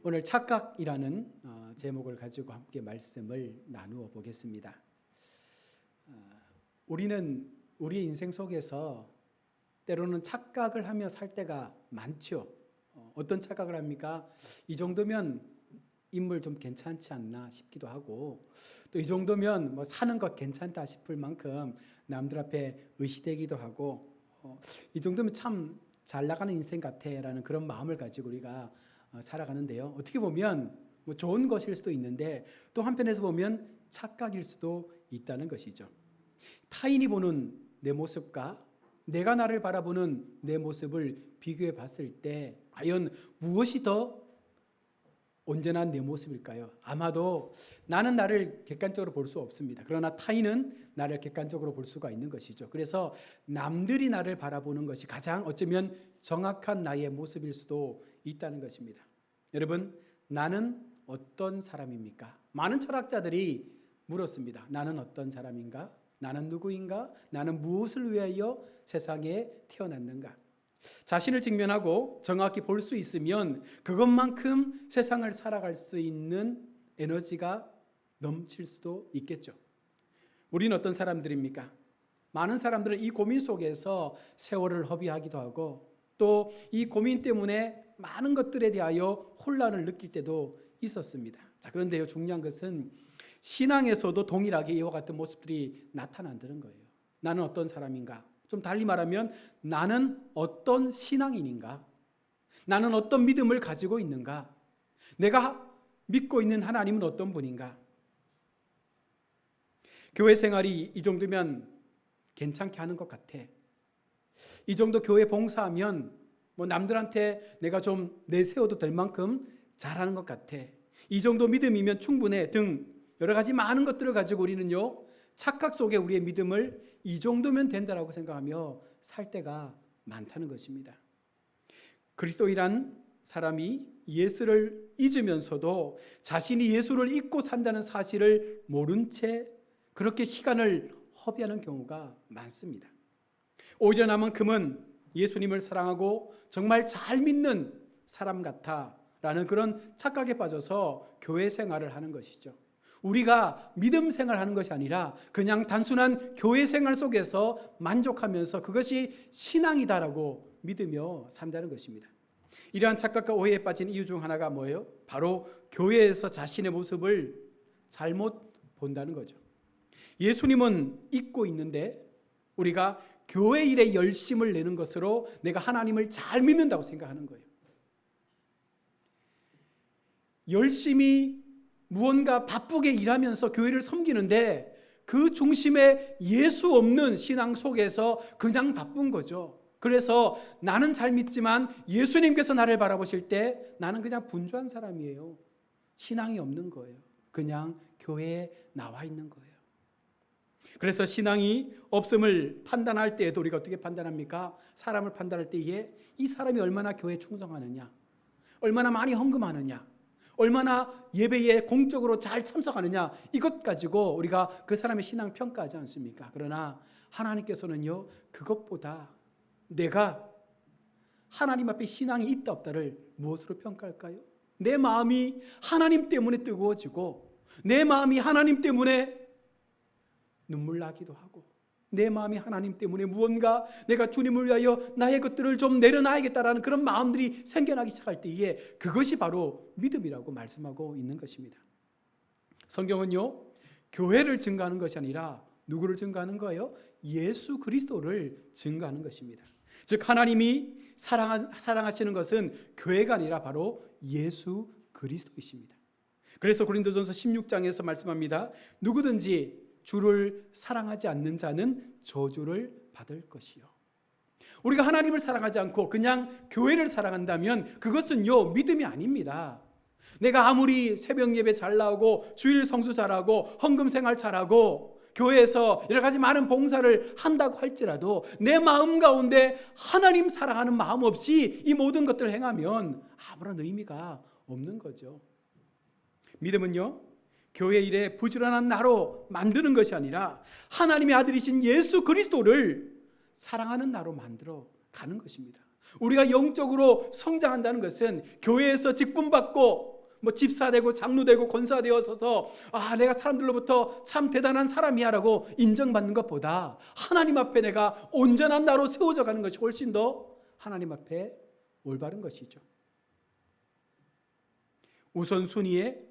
오늘 착각이라는 제목을 가지고 함께 말씀을 나누어 보겠습니다. 우리는 우리의 인생 속에서 때로는 착각을 하며 살 때가 많죠. 어떤 착각을 합니까? 이 정도면 인물 좀 괜찮지 않나 싶기도 하고, 또 이 정도면 뭐 사는 것 괜찮다 싶을 만큼 남들 앞에 의시되기도 하고, 이 정도면 참 잘 나가는 인생 같아라는 그런 마음을 가지고 우리가 살아가는데요. 어떻게 보면 뭐 좋은 것일 수도 있는데 또 한편에서 보면 착각일 수도 있다는 것이죠. 타인이 보는 내 모습과 내가 나를 바라보는 내 모습을 비교해 봤을 때 과연 무엇이 더 온전한 내 모습일까요? 아마도 나는 나를 객관적으로 볼 수 없습니다. 그러나 타인은 나를 객관적으로 볼 수가 있는 것이죠. 그래서 남들이 나를 바라보는 것이 가장 어쩌면 정확한 나의 모습일 수도 있다는 것입니다. 여러분, 나는 어떤 사람입니까? 많은 철학자들이 물었습니다. 나는 어떤 사람인가? 나는 누구인가? 나는 무엇을 위하여 세상에 태어났는가? 자신을 직면하고 정확히 볼 수 있으면 그것만큼 세상을 살아갈 수 있는 에너지가 넘칠 수도 있겠죠. 우리는 어떤 사람들입니까? 많은 사람들은 이 고민 속에서 세월을 허비하기도 하고 또 이 고민 때문에 많은 것들에 대하여 혼란을 느낄 때도 있었습니다. 자, 그런데요, 중요한 것은 신앙에서도 동일하게 이와 같은 모습들이 나타난다는 거예요. 나는 어떤 사람인가? 좀 달리 말하면 나는 어떤 신앙인인가? 나는 어떤 믿음을 가지고 있는가? 내가 믿고 있는 하나님은 어떤 분인가? 교회 생활이 이 정도면 괜찮게 하는 것 같아. 이 정도 교회 봉사하면 뭐 남들한테 내가 좀 내세워도 될 만큼 잘하는 것 같아. 이 정도 믿음이면 충분해 등 여러 가지 많은 것들을 가지고 우리는요, 착각 속에 우리의 믿음을 이 정도면 된다라고 생각하며 살 때가 많다는 것입니다. 그리스도인이란 사람이 예수를 잊으면서도 자신이 예수를 잊고 산다는 사실을 모른 채 그렇게 시간을 허비하는 경우가 많습니다. 오히려 나만큼은 예수님을 사랑하고 정말 잘 믿는 사람 같아라는 그런 착각에 빠져서 교회 생활을 하는 것이죠. 우리가 믿음 생활하는 것이 아니라 그냥 단순한 교회 생활 속에서 만족하면서 그것이 신앙이다라고 믿으며 산다는 것입니다. 이러한 착각과 오해에 빠진 이유 중 하나가 뭐예요? 바로 교회에서 자신의 모습을 잘못 본다는 거죠. 예수님은 잊고 있는데 우리가 교회 일에 열심을 내는 것으로 내가 하나님을 잘 믿는다고 생각하는 거예요. 열심히 무언가 바쁘게 일하면서 교회를 섬기는데 그 중심에 예수 없는 신앙 속에서 그냥 바쁜 거죠. 그래서 나는 잘 믿지만 예수님께서 나를 바라보실 때 나는 그냥 분주한 사람이에요. 신앙이 없는 거예요. 그냥 교회에 나와 있는 거예요. 그래서 신앙이 없음을 판단할 때에도 우리가 어떻게 판단합니까? 사람을 판단할 때에 이 사람이 얼마나 교회에 충성하느냐, 얼마나 많이 헌금하느냐, 얼마나 예배에 공적으로 잘 참석하느냐, 이것 가지고 우리가 그 사람의 신앙 평가하지 않습니까? 그러나 하나님께서는요, 그것보다 내가 하나님 앞에 신앙이 있다 없다를 무엇으로 평가할까요? 내 마음이 하나님 때문에 뜨거워지고 내 마음이 하나님 때문에 눈물 나기도 하고 내 마음이 하나님 때문에 무언가 내가 주님을 위하여 나의 것들을 좀 내려놔야겠다라는 그런 마음들이 생겨나기 시작할 때에 그것이 바로 믿음이라고 말씀하고 있는 것입니다. 성경은요, 교회를 증거하는 것이 아니라 누구를 증거하는 거예요? 예수 그리스도를 증거하는 것입니다. 즉 하나님이 사랑하시는 것은 교회가 아니라 바로 예수 그리스도이십니다. 그래서 고린도전서 16장에서 말씀합니다. 누구든지 주를 사랑하지 않는 자는 저주를 받을 것이요. 우리가 하나님을 사랑하지 않고 그냥 교회를 사랑한다면 그것은요, 믿음이 아닙니다. 내가 아무리 새벽 예배 잘 나오고 주일 성수 잘하고 헌금 생활 잘하고 교회에서 여러 가지 많은 봉사를 한다고 할지라도 내 마음 가운데 하나님 사랑하는 마음 없이 이 모든 것들을 행하면 아무런 의미가 없는 거죠. 믿음은요, 교회 일에 부지런한 나로 만드는 것이 아니라 하나님의 아들이신 예수 그리스도를 사랑하는 나로 만들어 가는 것입니다. 우리가 영적으로 성장한다는 것은 교회에서 직분받고 뭐 집사 되고 장로 되고 권사 되어서서 내가 사람들로부터 참 대단한 사람이야라고 인정받는 것보다 하나님 앞에 내가 온전한 나로 세워져 가는 것이 훨씬 더 하나님 앞에 올바른 것이죠. 우선순위에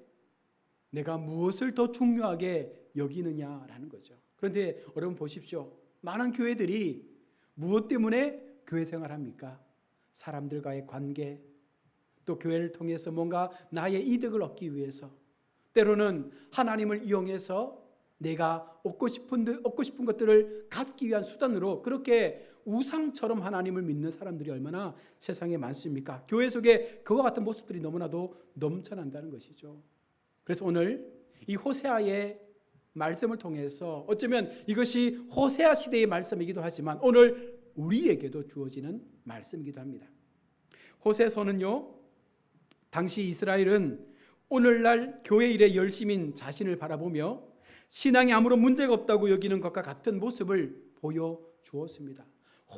내가 무엇을 더 중요하게 여기느냐라는 거죠. 그런데 여러분 보십시오. 많은 교회들이 무엇 때문에 교회 생활합니까? 사람들과의 관계, 또 교회를 통해서 뭔가 나의 이득을 얻기 위해서, 때로는 하나님을 이용해서 내가 얻고 싶은 것들을 갖기 위한 수단으로 그렇게 우상처럼 하나님을 믿는 사람들이 얼마나 세상에 많습니까? 교회 속에 그와 같은 모습들이 너무나도 넘쳐난다는 것이죠. 그래서 오늘 이 호세아의 말씀을 통해서 어쩌면 이것이 호세아 시대의 말씀이기도 하지만 오늘 우리에게도 주어지는 말씀이기도 합니다. 호세서는요, 당시 이스라엘은 오늘날 교회 일에 열심인 자신을 바라보며 신앙에 아무런 문제가 없다고 여기는 것과 같은 모습을 보여주었습니다.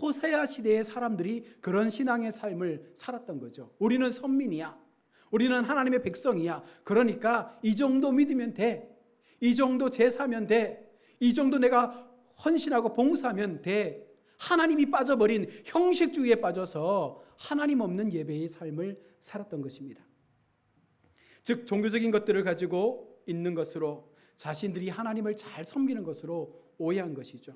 호세아 시대의 사람들이 그런 신앙의 삶을 살았던 거죠. 우리는 선민이야, 우리는 하나님의 백성이야, 그러니까 이 정도 믿으면 돼, 이 정도 제사하면 돼, 이 정도 내가 헌신하고 봉사하면 돼. 하나님이 빠져버린 형식주의에 빠져서 하나님 없는 예배의 삶을 살았던 것입니다. 즉 종교적인 것들을 가지고 있는 것으로 자신들이 하나님을 잘 섬기는 것으로 오해한 것이죠.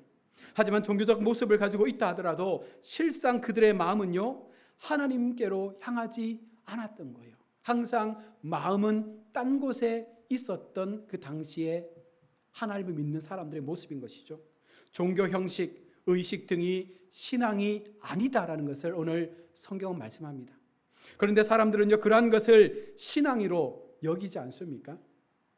하지만 종교적 모습을 가지고 있다 하더라도 실상 그들의 마음은요, 하나님께로 향하지 않았던 거예요. 항상 마음은 딴 곳에 있었던 그 당시에 하나님을 믿는 사람들의 모습인 것이죠. 종교 형식, 의식 등이 신앙이 아니다라는 것을 오늘 성경은 말씀합니다. 그런데 사람들은요, 그러한 것을 신앙으로 여기지 않습니까?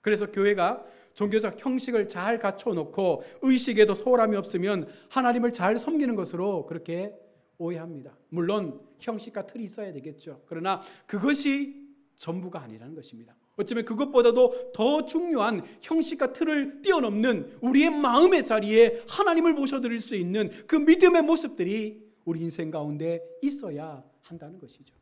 그래서 교회가 종교적 형식을 잘 갖춰놓고 의식에도 소홀함이 없으면 하나님을 잘 섬기는 것으로 그렇게 오해합니다. 물론 형식과 틀이 있어야 되겠죠. 그러나 그것이 전부가 아니라는 것입니다. 어쩌면 그것보다도 더 중요한 형식과 틀을 뛰어넘는 우리의 마음의 자리에 하나님을 모셔드릴 수 있는 그 믿음의 모습들이 우리 인생 가운데 있어야 한다는 것이죠.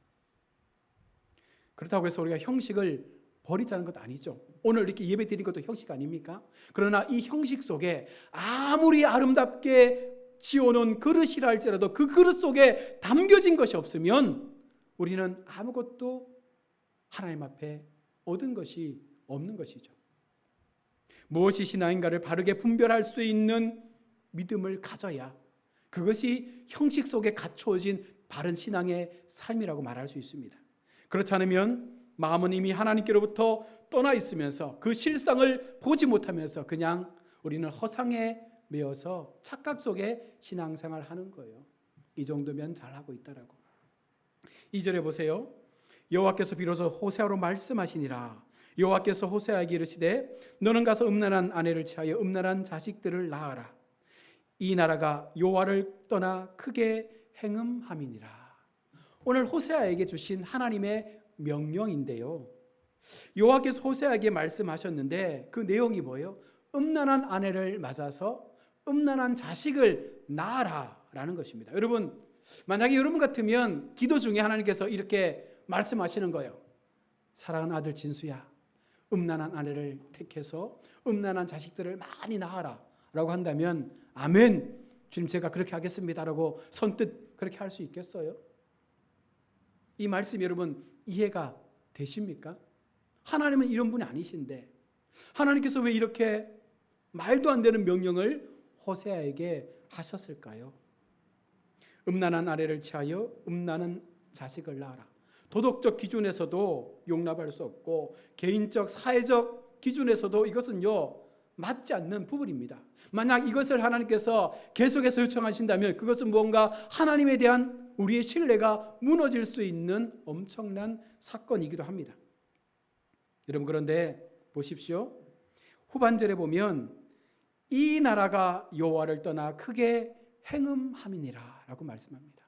그렇다고 해서 우리가 형식을 버리자는 것 아니죠. 오늘 이렇게 예배 드린 것도 형식 아닙니까? 그러나 이 형식 속에 아무리 아름답게 지어놓은 그릇이라 할지라도 그 그릇 속에 담겨진 것이 없으면 우리는 아무것도 하나님 앞에 얻은 것이 없는 것이죠. 무엇이 신앙인가를 바르게 분별할 수 있는 믿음을 가져야 그것이 형식 속에 갖추어진 바른 신앙의 삶이라고 말할 수 있습니다. 그렇지 않으면 마음은 이미 하나님께로부터 떠나 있으면서 그 실상을 보지 못하면서 그냥 우리는 허상에 매여서 착각 속에 신앙생활을 하는 거예요. 이 정도면 잘하고 있다라고. 2절에 보세요. 여호와께서 비로소 호세아로 말씀하시니라. 여호와께서 호세아에게 이르시되 너는 가서 음란한 아내를 취하여 음란한 자식들을 낳아라. 이 나라가 여호와를 떠나 크게 행음함이니라. 오늘 호세아에게 주신 하나님의 명령인데요, 여호와께서 호세아에게 말씀하셨는데 그 내용이 뭐예요? 음란한 아내를 맞아서 음란한 자식을 낳아라 라는 것입니다. 여러분, 만약에 여러분 같으면 기도 중에 하나님께서 이렇게 말씀하시는 거예요. 사랑하는 아들 진수야, 음란한 아내를 택해서 음란한 자식들을 많이 낳아라 라고 한다면 아멘, 주님 제가 그렇게 하겠습니다 라고 선뜻 그렇게 할 수 있겠어요? 이 말씀 여러분 이해가 되십니까? 하나님은 이런 분이 아니신데 하나님께서 왜 이렇게 말도 안 되는 명령을 호세아에게 하셨을까요? 음란한 아내를 취하여 음란한 자식을 낳아라. 도덕적 기준에서도 용납할 수 없고 개인적 사회적 기준에서도 이것은요 맞지 않는 부분입니다. 만약 이것을 하나님께서 계속해서 요청하신다면 그것은 뭔가 하나님에 대한 우리의 신뢰가 무너질 수 있는 엄청난 사건이기도 합니다. 여러분, 그런데 보십시오. 후반절에 보면 이 나라가 여호와를 떠나 크게 행음함이니라 라고 말씀합니다.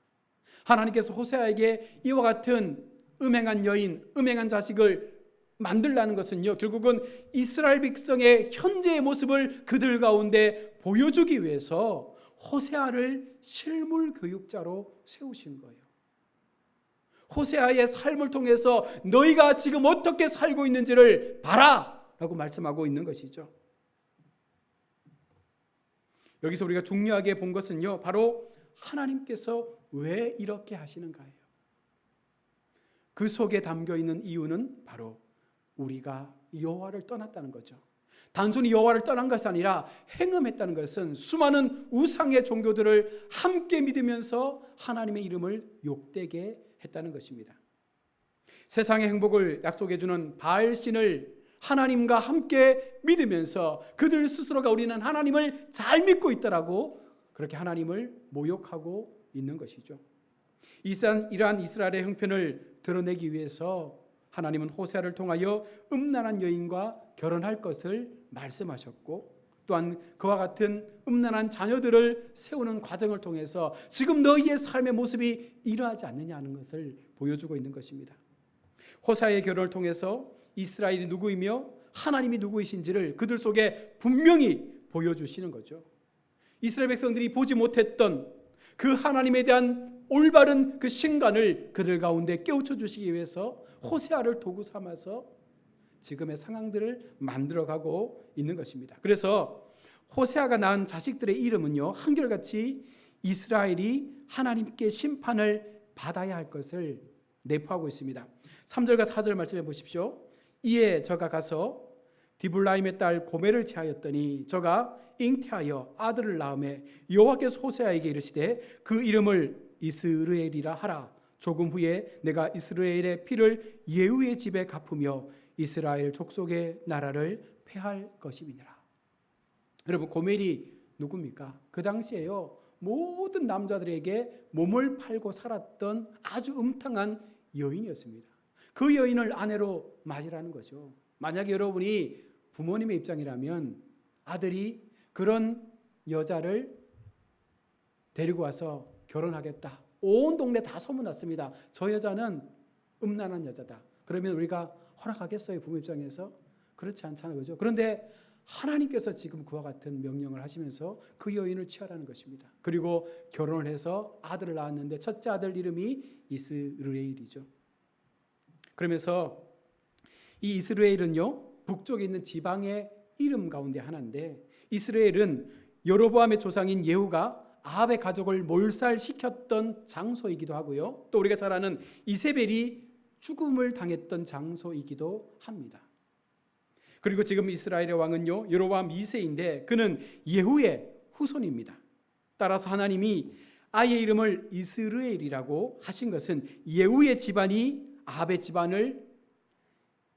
하나님께서 호세아에게 이와 같은 음행한 여인, 음행한 자식을 만들라는 것은요, 결국은 이스라엘 백성의 현재의 모습을 그들 가운데 보여주기 위해서 호세아를 실물 교육자로 세우신 거예요. 호세아의 삶을 통해서 너희가 지금 어떻게 살고 있는지를 봐라 라고 말씀하고 있는 것이죠. 여기서 우리가 중요하게 본 것은요, 바로 하나님께서 왜 이렇게 하시는가예요. 그 속에 담겨 있는 이유는 바로 우리가 여호와를 떠났다는 거죠. 단순히 여호와를 떠난 것이 아니라 행음했다는 것은 수많은 우상의 종교들을 함께 믿으면서 하나님의 이름을 욕되게 했다는 것입니다. 세상의 행복을 약속해 주는 바알신을 하나님과 함께 믿으면서 그들 스스로가 우리는 하나님을 잘 믿고 있다라고 그렇게 하나님을 모욕하고 있는 것이죠. 이러한 이스라엘의 형편을 드러내기 위해서 하나님은 호세아를 통하여 음란한 여인과 결혼할 것을 말씀하셨고, 또한 그와 같은 음란한 자녀들을 세우는 과정을 통해서 지금 너희의 삶의 모습이 이러하지 않느냐는 것을 보여주고 있는 것입니다. 호세아의 결혼을 통해서 이스라엘이 누구이며 하나님이 누구이신지를 그들 속에 분명히 보여주시는 거죠. 이스라엘 백성들이 보지 못했던 그 하나님에 대한 올바른 그 신간을 그들 가운데 깨우쳐 주시기 위해서 호세아를 도구 삼아서 지금의 상황들을 만들어가고 있는 것입니다. 그래서 호세아가 낳은 자식들의 이름은요, 한결같이 이스라엘이 하나님께 심판을 받아야 할 것을 내포하고 있습니다. 3절과 4절 말씀해 보십시오. 이에 저가 가서 디블라임의 딸 고멜을 취하였더니 저가 잉태하여 아들을 낳음에 여호와께서 호세아에게 이르시되 그 이름을 이스르엘이라 하라. 조금 후에 내가 이스라엘의 피를 예후의 집에 갚으며 이스라엘 족속의 나라를 폐할 것임이니라. 여러분, 고멜이 누굽니까? 그 당시에요, 모든 남자들에게 몸을 팔고 살았던 아주 음탕한 여인이었습니다. 그 여인을 아내로 맞이라는 거죠. 만약에 여러분이 부모님의 입장이라면 아들이 그런 여자를 데리고 와서 결혼하겠다, 온 동네 다 소문났습니다. 저 여자는 음란한 여자다. 그러면 우리가 허락하겠어요? 부모 입장에서? 그렇지 않잖아요, 그죠? 그런데 하나님께서 지금 그와 같은 명령을 하시면서 그 여인을 취하라는 것입니다. 그리고 결혼을 해서 아들을 낳았는데 첫째 아들 이름이 이스르엘이죠. 그러면서 이 이스라엘은요, 북쪽에 있는 지방의 이름 가운데 하나인데, 이스라엘은 여로보암의 조상인 예후가 아합의 가족을 몰살시켰던 장소이기도 하고요, 또 우리가 잘 아는 이세벨이 죽음을 당했던 장소이기도 합니다. 그리고 지금 이스라엘의 왕은요, 여로보암 2세인데 그는 예후의 후손입니다. 따라서 하나님이 아이의 이름을 이스라엘이라고 하신 것은 예후의 집안이 아합의 집안을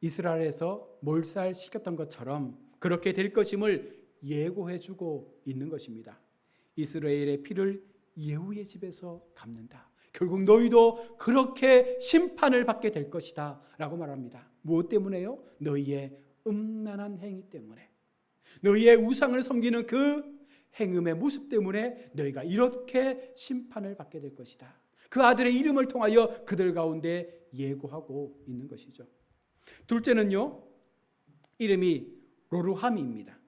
이스라엘에서 몰살시켰던 것처럼 그렇게 될 것임을 예고해주고 있는 것입니다. 이스라엘의 피를 예후의 집에서 갚는다. 결국 너희도 그렇게 심판을 받게 될 것이다 라고 말합니다. 무엇 때문에요? 너희의 음란한 행위 때문에, 너희의 우상을 섬기는 그 행음의 모습 때문에 너희가 이렇게 심판을 받게 될 것이다. 그 아들의 이름을 통하여 그들 가운데 예고하고 있는 것이죠. 둘째는요, 이름이 로루함입니다.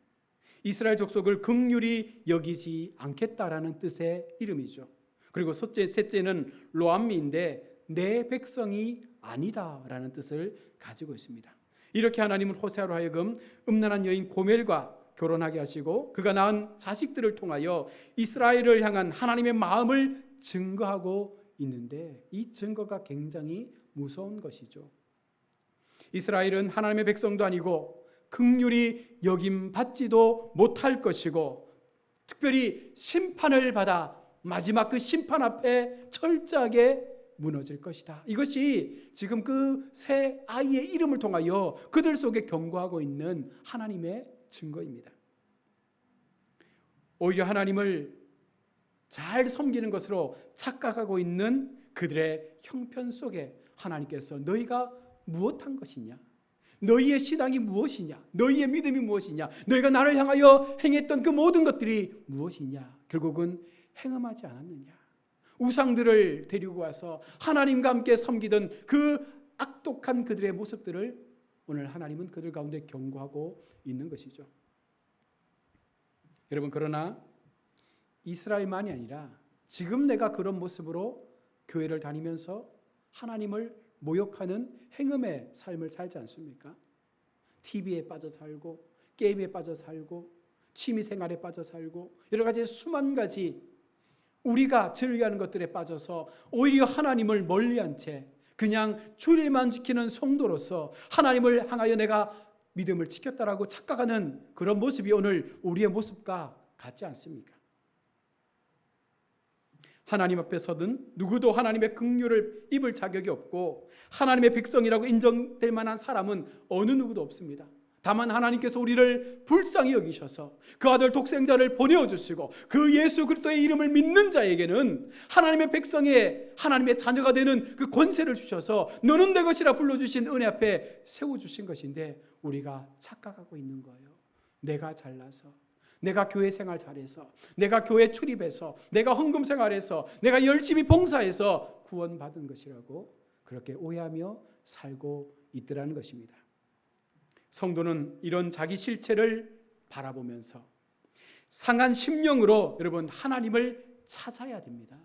이스라엘 족속을 긍휼히 여기지 않겠다라는 뜻의 이름이죠. 그리고 셋째는 로암미인데 내 백성이 아니다라는 뜻을 가지고 있습니다. 이렇게 하나님은 호세아로 하여금 음란한 여인 고멜과 결혼하게 하시고 그가 낳은 자식들을 통하여 이스라엘을 향한 하나님의 마음을 증거하고 있는데, 이 증거가 굉장히 무서운 것이죠. 이스라엘은 하나님의 백성도 아니고 긍휼히 여김 받지도 못할 것이고, 특별히 심판을 받아 마지막 그 심판 앞에 철저하게 무너질 것이다. 이것이 지금 그 새 아이의 이름을 통하여 그들 속에 경고하고 있는 하나님의 증거입니다. 오히려 하나님을 잘 섬기는 것으로 착각하고 있는 그들의 형편 속에 하나님께서 너희가 무엇한 것이냐, 너희의 신앙이 무엇이냐, 너희의 믿음이 무엇이냐, 너희가 나를 향하여 행했던 그 모든 것들이 무엇이냐, 결국은 행음하지 않았느냐, 우상들을 데리고 와서 하나님과 함께 섬기던 그 악독한 그들의 모습들을 오늘 하나님은 그들 가운데 경고하고 있는 것이죠. 여러분, 그러나 이스라엘만이 아니라 지금 내가 그런 모습으로 교회를 다니면서 하나님을 모욕하는 행음의 삶을 살지 않습니까? TV에 빠져 살고 게임에 빠져 살고 취미생활에 빠져 살고 여러 가지 수만 가지 우리가 즐겨하는 것들에 빠져서 오히려 하나님을 멀리한 채 그냥 주일만 지키는 성도로서 하나님을 향하여 내가 믿음을 지켰다라고 착각하는 그런 모습이 오늘 우리의 모습과 같지 않습니까? 하나님 앞에서는 누구도 하나님의 긍휼을 입을 자격이 없고 하나님의 백성이라고 인정될 만한 사람은 어느 누구도 없습니다. 다만 하나님께서 우리를 불쌍히 여기셔서 그 아들 독생자를 보내어주시고 그 예수 그리스도의 이름을 믿는 자에게는 하나님의 백성의 하나님의 자녀가 되는 그 권세를 주셔서 너는 내 것이라 불러주신 은혜 앞에 세워주신 것인데 우리가 착각하고 있는 거예요. 내가 잘나서, 내가 교회 생활 잘해서, 내가 교회 출입해서, 내가 헌금 생활해서, 내가 열심히 봉사해서 구원받은 것이라고 그렇게 오해하며 살고 있더라는 것입니다. 성도는 이런 자기 실체를 바라보면서 상한 심령으로 여러분 하나님을 찾아야 됩니다.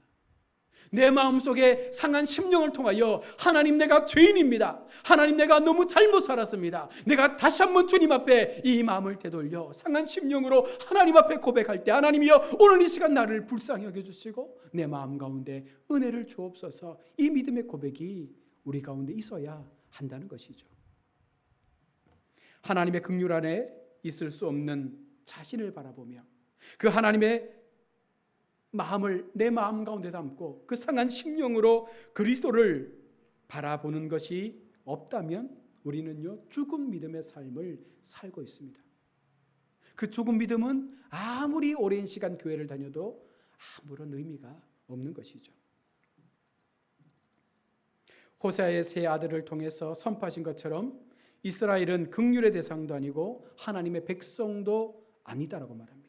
내 마음속에 상한 심령을 통하여 하나님 내가 죄인입니다. 하나님 내가 너무 잘못 살았습니다. 내가 다시 한번 주님 앞에 이 마음을 되돌려 상한 심령으로 하나님 앞에 고백할 때 하나님이여 오늘 이 시간 나를 불쌍히 여겨주시고 내 마음 가운데 은혜를 주옵소서. 이 믿음의 고백이 우리 가운데 있어야 한다는 것이죠. 하나님의 긍휼 안에 있을 수 없는 자신을 바라보며 그 하나님의 마음을 내 마음 가운데 담고 그 상한 심령으로 그리스도를 바라보는 것이 없다면 우리는요 죽은 믿음의 삶을 살고 있습니다. 그 죽은 믿음은 아무리 오랜 시간 교회를 다녀도 아무런 의미가 없는 것이죠. 호세아의 세 아들을 통해서 선포하신 것처럼 이스라엘은 긍휼의 대상도 아니고 하나님의 백성도 아니다라고 말합니다.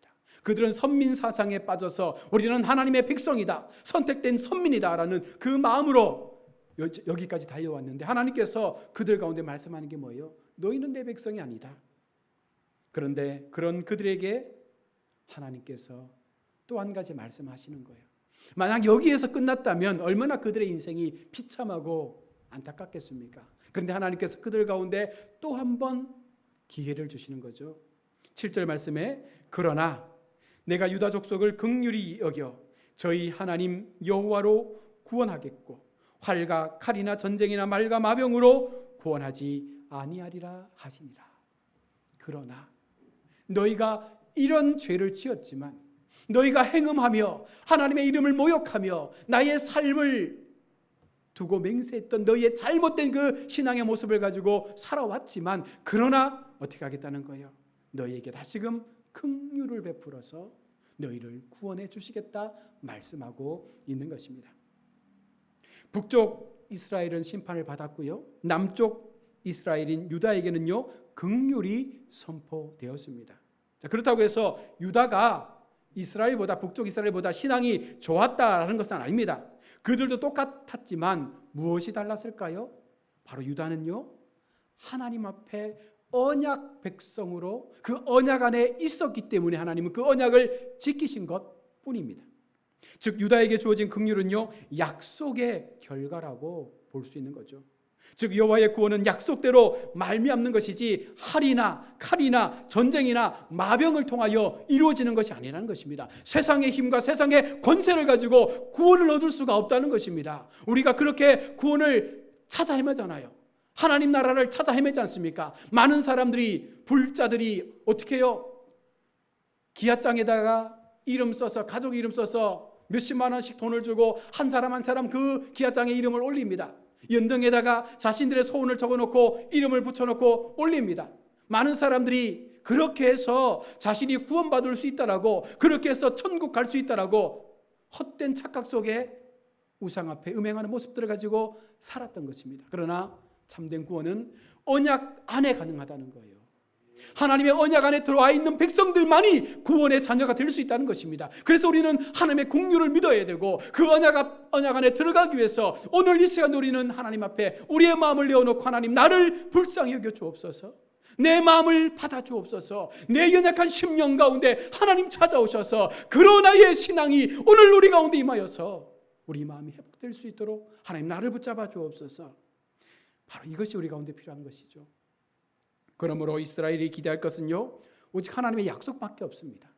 그들은 선민 사상에 빠져서 우리는 하나님의 백성이다, 선택된 선민이다라는 그 마음으로 여기까지 달려왔는데 하나님께서 그들 가운데 말씀하는 게 뭐예요? 너희는 내 백성이 아니다. 그런데 그런 그들에게 하나님께서 또 한 가지 말씀하시는 거예요. 만약 여기에서 끝났다면 얼마나 그들의 인생이 비참하고 안타깝겠습니까? 그런데 하나님께서 그들 가운데 또 한 번 기회를 주시는 거죠. 7절 말씀에 그러나 내가 유다 족속을 긍휼히 여겨 저희 하나님 여호와로 구원하겠고 활과 칼이나 전쟁이나 말과 마병으로 구원하지 아니하리라 하시니라. 그러나 너희가 이런 죄를 지었지만 너희가 행음하며 하나님의 이름을 모욕하며 나의 삶을 두고 맹세했던 너희의 잘못된 그 신앙의 모습을 가지고 살아왔지만 그러나 어떻게 하겠다는 거예요? 너희에게 다시금 긍휼을 베풀어서 너희를 구원해 주시겠다 말씀하고 있는 것입니다. 북쪽 이스라엘은 심판을 받았고요. 남쪽 이스라엘인 유다에게는요 긍휼이 선포되었습니다. 자, 그렇다고 해서 유다가 이스라엘보다 북쪽 이스라엘보다 신앙이 좋았다라는 것은 아닙니다. 그들도 똑같았지만 무엇이 달랐을까요? 바로 유다는요 하나님 앞에 언약 백성으로 그 언약 안에 있었기 때문에 하나님은 그 언약을 지키신 것 뿐입니다. 즉 유다에게 주어진 긍휼은요 약속의 결과라고 볼 수 있는 거죠. 즉 여호와의 구원은 약속대로 말미암는 것이지 활이나 칼이나 전쟁이나 마병을 통하여 이루어지는 것이 아니라는 것입니다. 세상의 힘과 세상의 권세를 가지고 구원을 얻을 수가 없다는 것입니다. 우리가 그렇게 구원을 찾아 헤매잖아요. 하나님 나라를 찾아 헤매지 않습니까? 많은 사람들이 불자들이 어떻게 해요? 기아장에다가 이름 써서 가족 이름 써서 몇십만 원씩 돈을 주고 한 사람 한 사람 그 기아장에 이름을 올립니다. 연등에다가 자신들의 소원을 적어놓고 이름을 붙여놓고 올립니다. 많은 사람들이 그렇게 해서 자신이 구원받을 수 있다라고 그렇게 해서 천국 갈 수 있다라고 헛된 착각 속에 우상 앞에 음행하는 모습들을 가지고 살았던 것입니다. 그러나 참된 구원은 언약 안에 가능하다는 거예요. 하나님의 언약 안에 들어와 있는 백성들만이 구원의 자녀가 될 수 있다는 것입니다. 그래서 우리는 하나님의 긍휼을 믿어야 되고 그 언약 안에 들어가기 위해서 오늘 이 시간 우리는 하나님 앞에 우리의 마음을 내어놓고 하나님 나를 불쌍히 여겨 주옵소서, 내 마음을 받아 주옵소서, 내 연약한 심령 가운데 하나님 찾아오셔서 그러나의 신앙이 오늘 우리 가운데 임하여서 우리 마음이 회복될 수 있도록 하나님 나를 붙잡아 주옵소서. 바로 이것이 우리 가운데 필요한 것이죠. 그러므로 이스라엘이 기대할 것은요, 오직 하나님의 약속밖에 없습니다.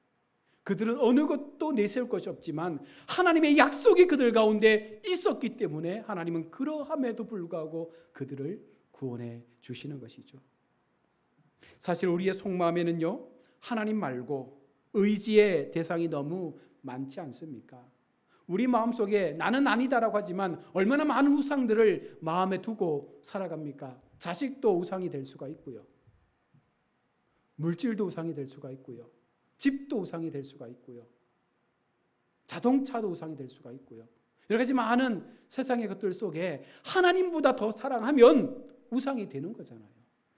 그들은 어느 것도 내세울 것이 없지만 하나님의 약속이 그들 가운데 있었기 때문에 하나님은 그러함에도 불구하고 그들을 구원해 주시는 것이죠. 사실 우리의 속마음에는요, 하나님 말고 의지의 대상이 너무 많지 않습니까? 우리 마음속에 나는 아니다라고 하지만 얼마나 많은 우상들을 마음에 두고 살아갑니까? 자식도 우상이 될 수가 있고요, 물질도 우상이 될 수가 있고요, 집도 우상이 될 수가 있고요, 자동차도 우상이 될 수가 있고요. 여러 가지 많은 세상의 것들 속에 하나님보다 더 사랑하면 우상이 되는 거잖아요.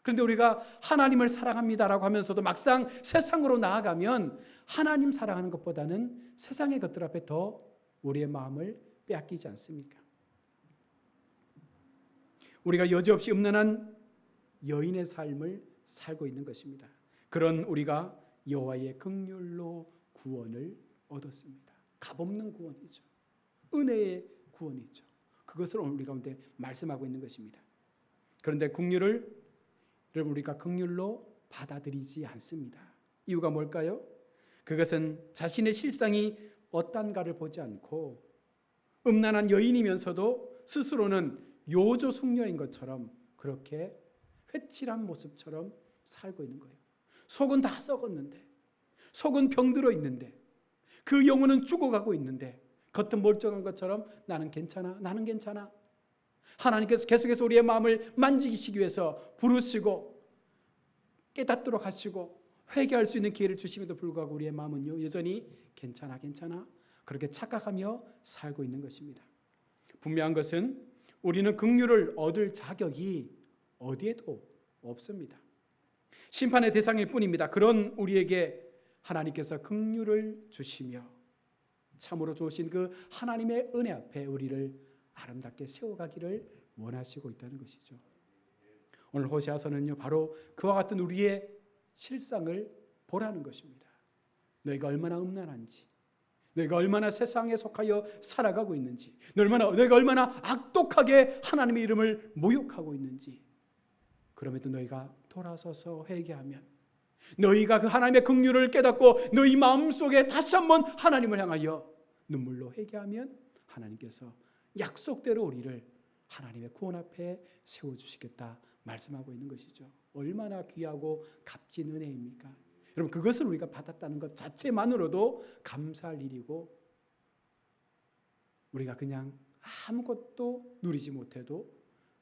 그런데 우리가 하나님을 사랑합니다라고 하면서도 막상 세상으로 나아가면 하나님 사랑하는 것보다는 세상의 것들 앞에 더 우리의 마음을 빼앗기지 않습니까? 우리가 여지없이 음란한 여인의 삶을 살고 있는 것입니다. 그런 우리가 여호와의 긍휼로 구원을 얻었습니다. 값없는 구원이죠. 은혜의 구원이죠. 그것을 오늘 우리 가운데 말씀하고 있는 것입니다. 그런데 긍휼을 여러분 우리가 긍휼로 받아들이지 않습니다. 이유가 뭘까요? 그것은 자신의 실상이 어떤가를 보지 않고 음란한 여인이면서도 스스로는 요조 숙녀인 것처럼 그렇게 회칠한 모습처럼 살고 있는 거예요. 속은 다 썩었는데, 속은 병들어 있는데, 그 영혼은 죽어가고 있는데 겉은 멀쩡한 것처럼 나는 괜찮아, 나는 괜찮아. 하나님께서 계속해서 우리의 마음을 만지시기 위해서 부르시고 깨닫도록 하시고 회개할 수 있는 기회를 주심에도 불구하고 우리의 마음은요, 여전히 괜찮아, 괜찮아 그렇게 착각하며 살고 있는 것입니다. 분명한 것은 우리는 긍휼을 얻을 자격이 어디에도 없습니다. 심판의 대상일 뿐입니다. 그런 우리에게 하나님께서 긍휼을 주시며 참으로 좋으신 그 하나님의 은혜 앞에 우리를 아름답게 세워가기를 원하시고 있다는 것이죠. 오늘 호세아서는요, 바로 그와 같은 우리의 실상을 보라는 것입니다. 너희가 얼마나 음란한지, 너희가 얼마나 세상에 속하여 살아가고 있는지, 너희가 얼마나 악독하게 하나님의 이름을 모욕하고 있는지, 그럼에도 너희가 돌아서서 회개하면, 너희가 그 하나님의 긍휼을 깨닫고 너희 마음속에 다시 한번 하나님을 향하여 눈물로 회개하면 하나님께서 약속대로 우리를 하나님의 구원 앞에 세워주시겠다 말씀하고 있는 것이죠. 얼마나 귀하고 값진 은혜입니까? 여러분, 그것을 우리가 받았다는 것 자체만으로도 감사할 일이고, 우리가 그냥 아무것도 누리지 못해도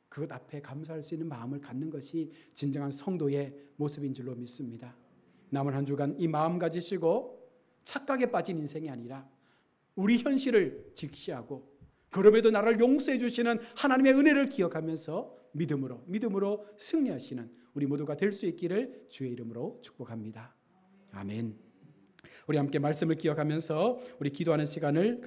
그것 앞에 감사할 수 있는 마음을 갖는 것이 진정한 성도의 모습인 줄로 믿습니다. 남은 한 주간 이 마음 가지시고 착각에 빠진 인생이 아니라 우리 현실을 직시하고 그럼에도 나를 용서해 주시는 하나님의 은혜를 기억하면서 믿음으로 승리하시는 우리 모두가 될 수 있기를 주의 이름으로 축복합니다. 아멘. 우리 함께 말씀을 기억하면서 우리 기도하는 시간을